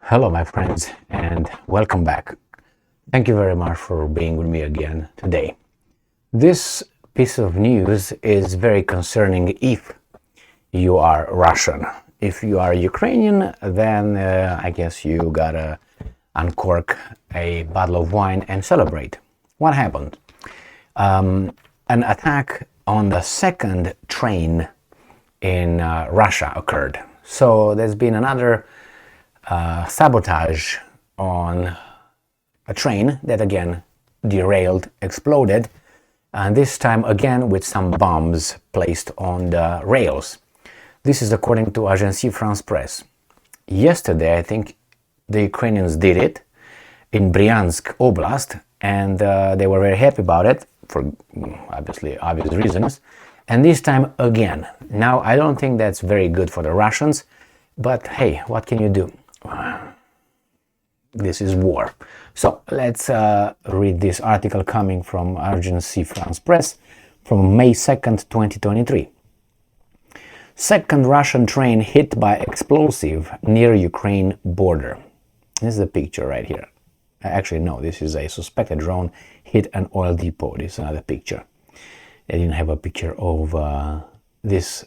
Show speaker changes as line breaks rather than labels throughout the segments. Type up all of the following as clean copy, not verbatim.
Hello, my friends, and welcome back. Thank you very much for being with me again today. This piece of news is very concerning if you are Russian. If you are Ukrainian, then I guess you gotta uncork a bottle of wine and celebrate. What happened? An attack on the second train in Russia occurred. So there's been another sabotage on a train that again derailed, exploded, and this time again with some bombs placed on the rails. This is according to Agence France Presse. Yesterday, I think the Ukrainians did it in Bryansk Oblast, and they were very happy about it for obviously obvious reasons. And this time again. Now, I don't think that's very good for the Russians, but hey, what can you do? This is war. So let's read this article coming from Agence France Presse from May 2nd, 2023. Second Russian train hit by explosive near Ukraine border. This is the picture right here. Actually, no, this is a suspected drone hit an oil depot. This is another picture. They didn't have a picture of this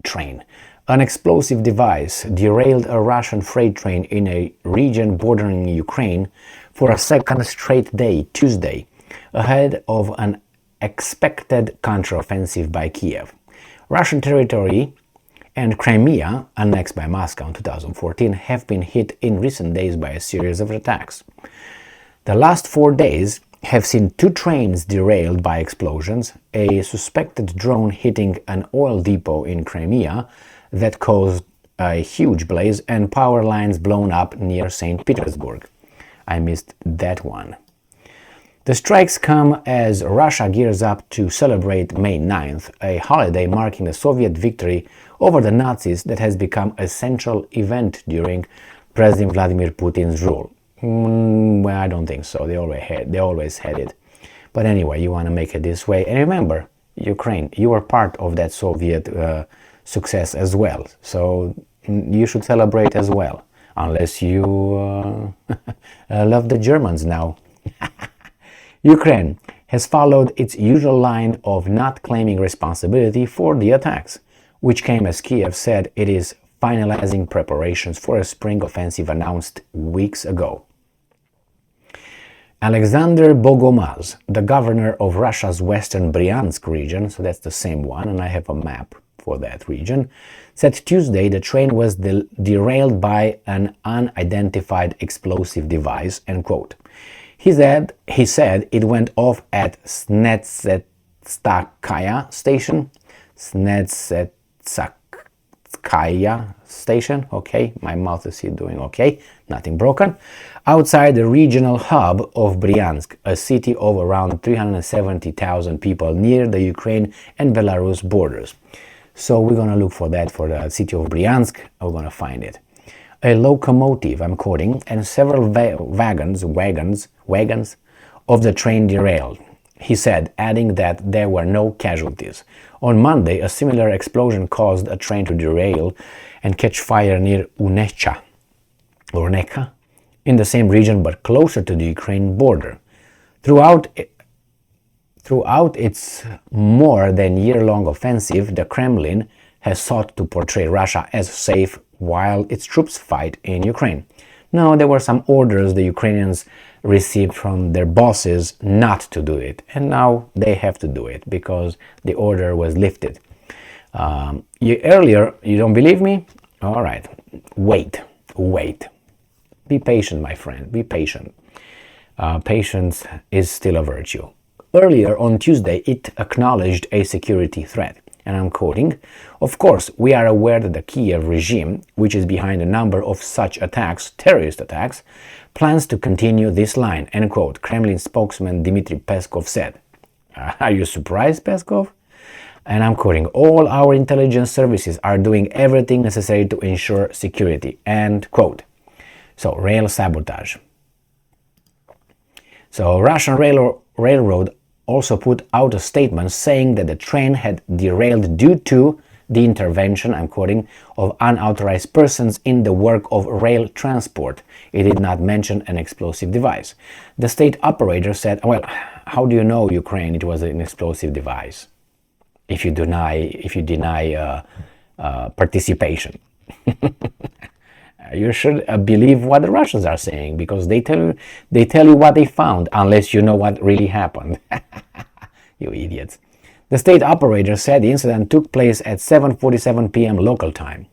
train. An explosive device derailed a Russian freight train in a region bordering Ukraine for a second straight day, Tuesday, ahead of an expected counteroffensive by Kiev. Russian territory and Crimea, annexed by Moscow in 2014, have been hit in recent days by a series of attacks. The last 4 days have seen 2 trains derailed by explosions, a suspected drone hitting an oil depot in Crimea that caused a huge blaze, and power lines blown up near St. Petersburg. I missed that one. The strikes come as Russia gears up to celebrate May 9th, a holiday marking the Soviet victory over the Nazis that has become a central event during President Vladimir Putin's rule. Well, I don't think so. They always had it. But anyway, you want to make it this way. And remember, Ukraine, you were part of that Soviet success as well. So you should celebrate as well. Unless you love the Germans now. Ukraine has followed its usual line of not claiming responsibility for the attacks, which came as Kiev said it is finalizing preparations for a spring offensive announced weeks ago. Alexander Bogomaz, the governor of Russia's western Bryansk region, so that's the same one, and I have a map for that region, said Tuesday the train was derailed by an unidentified explosive device, end quote. He said it went off at Snetsetskaya station, okay, my mouth is here doing okay, nothing broken, outside the regional hub of Bryansk, a city of around 370,000 people near the Ukraine and Belarus borders. So we're going to look for that for the city of Bryansk. We're going to find it. A locomotive, I'm quoting, and several wagons of the train derailed, he said, adding that there were no casualties. On Monday, a similar explosion caused a train to derail and catch fire near Uneka in the same region but closer to the Ukraine border. Throughout its more than year-long offensive, the Kremlin has sought to portray Russia as safe while its troops fight in Ukraine. Now, there were some orders the Ukrainians received from their bosses not to do it, and now they have to do it because the order was lifted. Earlier, you don't believe me? All right, wait. Be patient, my friend, be patient. Patience is still a virtue. Earlier on Tuesday, it acknowledged a security threat. And I'm quoting, "Of course, we are aware that the Kiev regime, which is behind a number of such attacks, terrorist attacks, plans to continue this line," end quote, Kremlin spokesman Dmitry Peskov said. Are you surprised, Peskov? And I'm quoting, "All our intelligence services are doing everything necessary to ensure security," end quote. So, rail sabotage. So, Russian Railroad also put out a statement saying that the train had derailed due to the intervention, I'm quoting, of unauthorized persons in the work of rail transport. It did not mention an explosive device. The state operator said, well, how do you know, Ukraine, it was an explosive device if you deny participation? You should believe what the Russians are saying, because they tell you what they found, unless you know what really happened. You idiots. The state operator said the incident took place at 7:47 p.m. local time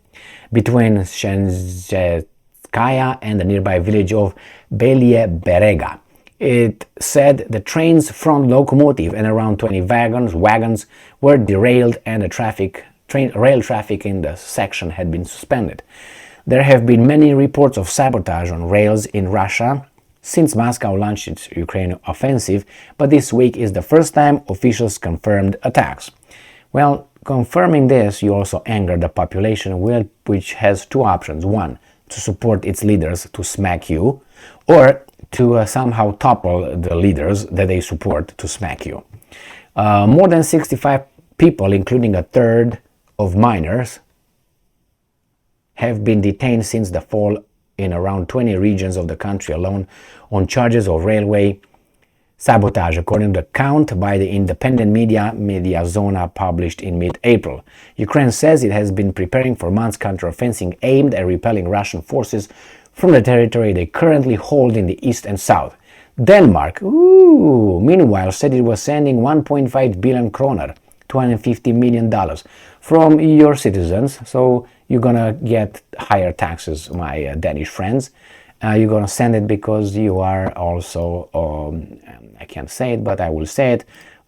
between Shenzhetskaya and the nearby village of Belie Berega. It said the train's front locomotive and around 20 wagons were derailed, and the rail traffic in the section had been suspended. There have been many reports of sabotage on rails in Russia since Moscow launched its Ukraine offensive, but this week is the first time officials confirmed attacks. Well, confirming this, you also anger the population, which has two options. One, to support its leaders to smack you, or to somehow topple the leaders that they support to smack you. More than 65 people, including a third of minors, have been detained since the fall in around 20 regions of the country alone on charges of railway sabotage, according to the count by the independent media Zona, published in mid-April. Ukraine says it has been preparing for months counteroffensive aimed at repelling Russian forces from the territory they currently hold in the east and south. Denmark, meanwhile, said it was sending 1.5 billion kroner, $250 million, from your citizens. So you're gonna get higher taxes, my Danish friends. You're gonna send it because you are also, I can't say it, but I will say it,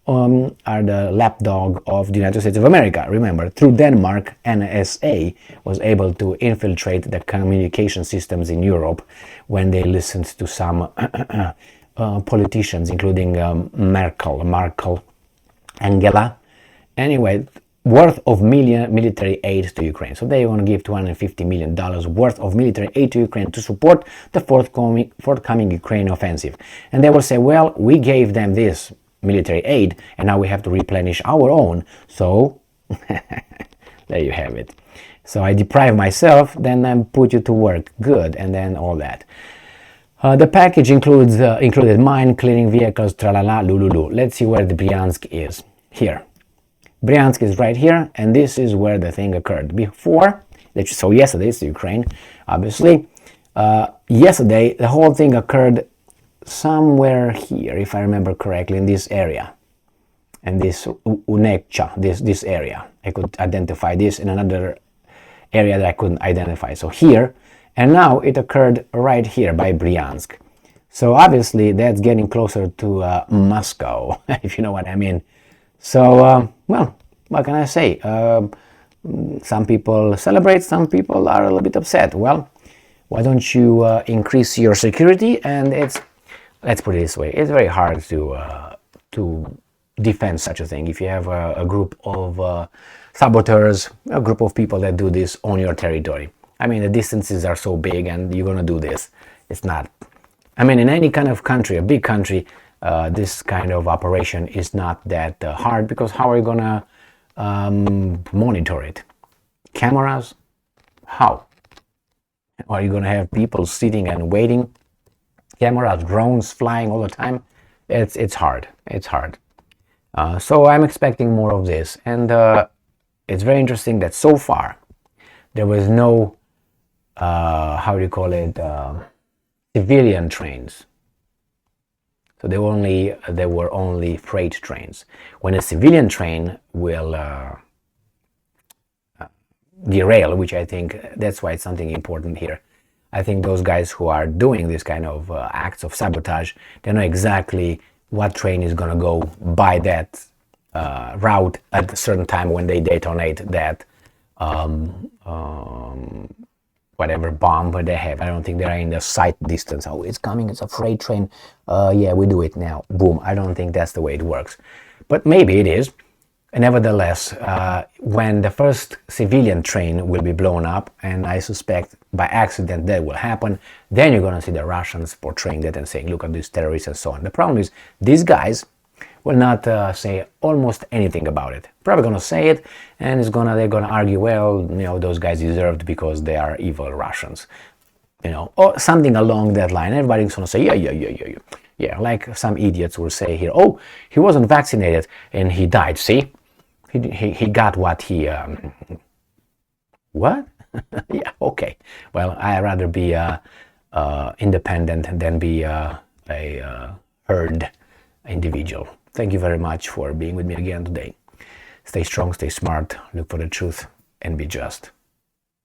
are the lapdog of the United States of America. Remember, through Denmark, NSA was able to infiltrate the communication systems in Europe when they listened to some politicians, including Merkel, Angela. Anyway, worth of military aid to Ukraine. So they want to give $250 million worth of military aid to Ukraine to support the forthcoming Ukraine offensive. And they will say, well, we gave them this military aid and now we have to replenish our own. So there you have it. So I deprive myself, then I put you to work. Good. And then all that. The package included mine clearing vehicles, tralala, lululu. Let's see where the Bryansk is. Here. Bryansk is right here, and this is where the thing occurred. So yesterday, it's Ukraine, obviously. Yesterday, the whole thing occurred somewhere here, if I remember correctly, in this area. And this Unekcha, this area. I could identify this in another area that I couldn't identify. So here, and now it occurred right here by Bryansk. So obviously, that's getting closer to Moscow, if you know what I mean. So, well, what can I say? Some people celebrate, some people are a little bit upset. Well, why don't you increase your security? And let's put it this way, it's very hard to defend such a thing if you have a group of saboteurs, a group of people that do this on your territory. I mean, the distances are so big and you're going to do this. It's not, I mean, in any kind of country, a big country, this kind of operation is not that hard, because how are you gonna monitor it? Cameras? How? Are you gonna have people sitting and waiting? Cameras, drones flying all the time? It's hard. It's hard. So I'm expecting more of this, and it's very interesting that so far there was no how do you call it, civilian trains. So there were only freight trains. When a civilian train will derail, which I think that's why it's something important here. I think those guys who are doing this kind of acts of sabotage, they know exactly what train is going to go by that route at a certain time when they detonate that whatever bomb they have. I don't think they're in the sight distance. Oh, it's coming, it's a freight train. Yeah, we do it now. Boom. I don't think that's the way it works. But maybe it is. Nevertheless, when the first civilian train will be blown up, and I suspect by accident that will happen, then you're going to see the Russians portraying that and saying, look at these terrorists and so on. The problem is, these guys will not say almost anything about it. Probably gonna say it, and they're gonna argue, well, those guys deserved because they are evil Russians, or something along that line. Everybody's gonna say, yeah, like some idiots will say here, oh, he wasn't vaccinated and he died. See, he got what he what? Yeah, okay. Well, I'd rather be independent than be a herd individual. Thank you very much for being with me again today. Stay strong, stay smart, look for the truth, and be just.